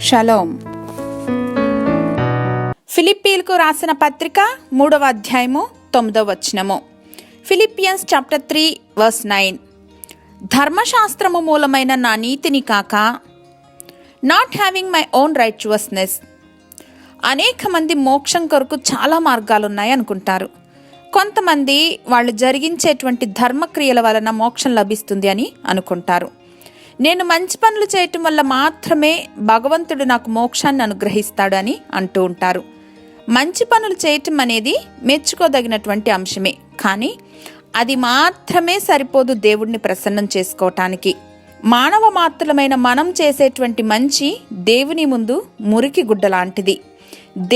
Shalom. ఫిలిప్పీలకు రాసిన పత్రిక 3వ అధ్యాయము 9వ వచనము. Philippians chapter 3 verse 9. ధర్మశాస్త్రము మూలమైన నా నీతిని కాక, not having my own righteousness. అనేక మంది మోక్షం కొరకు చాలా మార్గాలున్నాయి అనుకుంటారు. కొంతమంది వాళ్ళు జరిగించేటువంటి ధర్మక్రియల వలన మోక్షం లభిస్తుంది అని అనుకుంటారు. నేను మంచి పనులు చేయటం వల్ల మాత్రమే భగవంతుడు నాకు మోక్షాన్ని అనుగ్రహిస్తాడు అని అంటూ ఉంటారు. మంచి పనులు చేయటం అనేది మెచ్చుకోదగినటువంటి అంశమే, కానీ అది మాత్రమే సరిపోదు దేవుడిని ప్రసన్నం చేసుకోవటానికి. మానవ మాత్రమైన మనం చేసేటువంటి మంచి దేవుని ముందు మురికి గుడ్డ లాంటిది.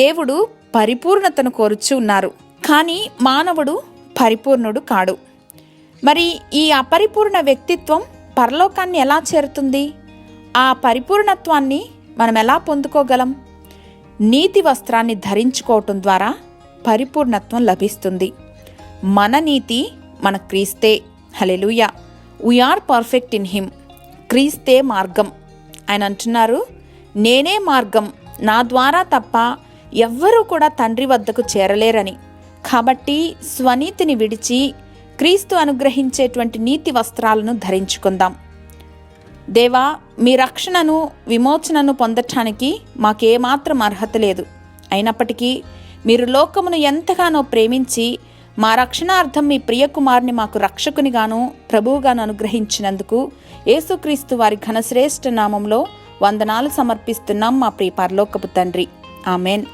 దేవుడు పరిపూర్ణతను కోరుచు ఉన్నారు, కానీ మానవుడు పరిపూర్ణుడు కాడు. మరి ఈ అపరిపూర్ణ వ్యక్తిత్వం పరలోకాన్ని ఎలా చేరుతుంది? ఆ పరిపూర్ణత్వాన్ని మనం ఎలా పొందుకోగలం? నీతి వస్త్రాన్ని ధరించుకోవటం ద్వారా పరిపూర్ణత్వం లభిస్తుంది. మన నీతి మన క్రీస్తే. Hallelujah. We are perfect in him. క్రీస్తే మార్గం. ఆయన అంటున్నారు, నేనే మార్గం, నా ద్వారా తప్ప ఎవ్వరూ కూడా తండ్రి వద్దకు చేరలేరని. కాబట్టి స్వనీతిని విడిచి క్రీస్తు అనుగ్రహించేటువంటి నీతి వస్త్రాలను ధరించుకుందాం. దేవా, మీ రక్షణను విమోచనను పొందటానికి మాకేమాత్రం అర్హత లేదు. అయినప్పటికీ మీరు లోకమును ఎంతగానో ప్రేమించి మా రక్షణార్థం మీ ప్రియకుమారుని మాకు రక్షకునిగాను ప్రభువుగాను అనుగ్రహించినందుకు యేసుక్రీస్తు వారి ఘనశ్రేష్ఠ నామంలో వందనాలు సమర్పిస్తున్నాం మా ప్రియ పరలోకపు తండ్రి. ఆమెన్.